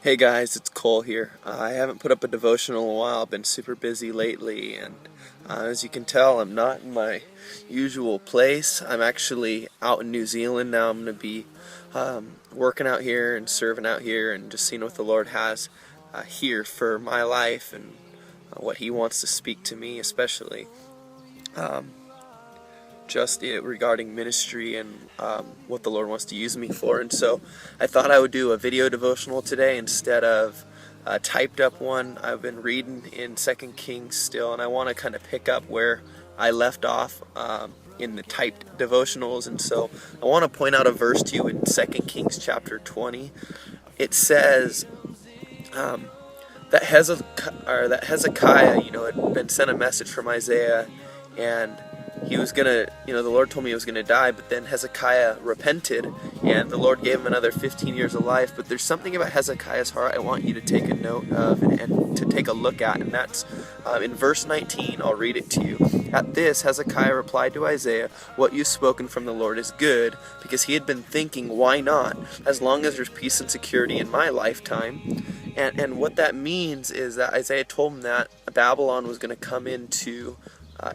Hey guys, it's Cole here. I haven't put up a devotional in a while. I've been super busy lately, and as you can tell, I'm not in my usual place. I'm actually out in New Zealand now. I'm going to be working out here and serving out here and just seeing what the Lord has here for my life and what He wants to speak to me, especially regarding ministry and what the Lord wants to use me for. And so I thought I would do a video devotional today instead of a typed up one. I've been reading in 2 Kings still, and I want to kind of pick up where I left off in the typed devotionals. And so I want to point out a verse to you in 2 Kings chapter 20. It says that Hezekiah, had been sent a message from Isaiah, and he was gonna, the Lord told me he was gonna die, but then Hezekiah repented, and the Lord gave him another 15 years of life. But there's something about Hezekiah's heart I want you to take a note of and to take a look at, and that's in verse 19. I'll read it to you. At this, Hezekiah replied to Isaiah, "What you've spoken from the Lord is good," because he had been thinking, why not, as long as there's peace and security in my lifetime. And what that means is that Isaiah told him that Babylon was going to come into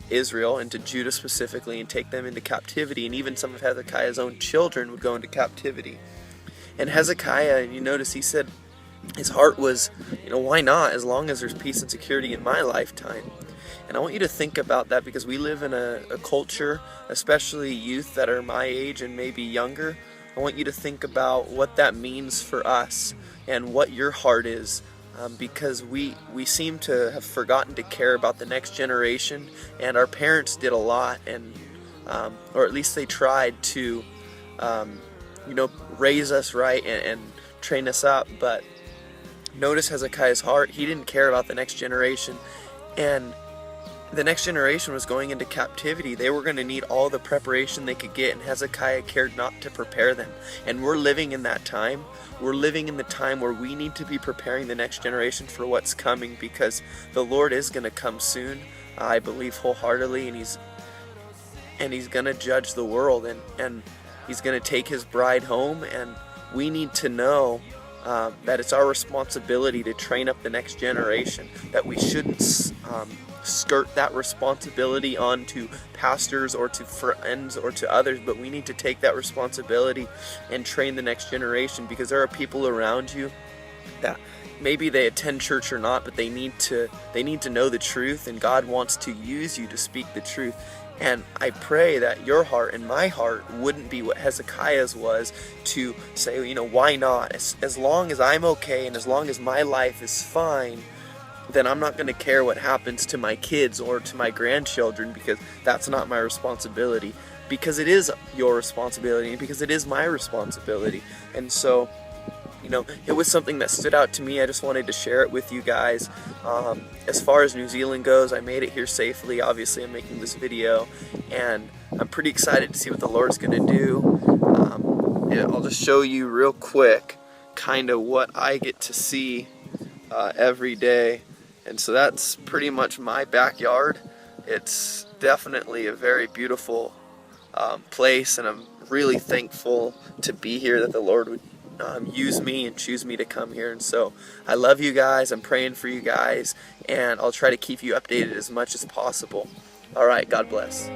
Israel, into Judah specifically, and take them into captivity, and even some of Hezekiah's own children would go into captivity. And Hezekiah, you notice he said his heart was, why not, as long as there's peace and security in my lifetime. And I want you to think about that, because we live in a culture, especially youth that are my age and maybe younger. I want you to think about what that means for us and what your heart is. Because we seem to have forgotten to care about the next generation, and our parents did a lot, and or at least they tried to raise us right and train us up. But notice Hezekiah's heart. He didn't care about the next generation, and the next generation was going into captivity. They were going to need all the preparation they could get, and Hezekiah cared not to prepare them. And we're living in that time. We're living in the time where we need to be preparing the next generation for what's coming, because the Lord is going to come soon. I believe wholeheartedly, and He's going to judge the world, and He's going to take His bride home, and we need to know that it's our responsibility to train up the next generation, that we shouldn't skirt that responsibility onto pastors or to friends or to others, but we need to take that responsibility and train the next generation, because there are people around you that maybe they attend church or not, but they need to know the truth, and God wants to use you to speak the truth. And I pray that your heart and my heart wouldn't be what Hezekiah's was, to say, why not? As long as I'm okay and as long as my life is fine, then I'm not going to care what happens to my kids or to my grandchildren, because that's not my responsibility. Because it is your responsibility, and because it is my responsibility. And so, it was something that stood out to me. I just wanted to share it with you guys. As far as New Zealand goes, I made it here safely. Obviously, I'm making this video, and I'm pretty excited to see what the Lord's going to do. I'll just show you real quick kind of what I get to see every day. And so that's pretty much my backyard. It's definitely a very beautiful place, and I'm really thankful to be here, that the Lord would use me and choose me to come here. And so I love you guys. I'm praying for you guys, and I'll try to keep you updated as much as possible. All right, God bless.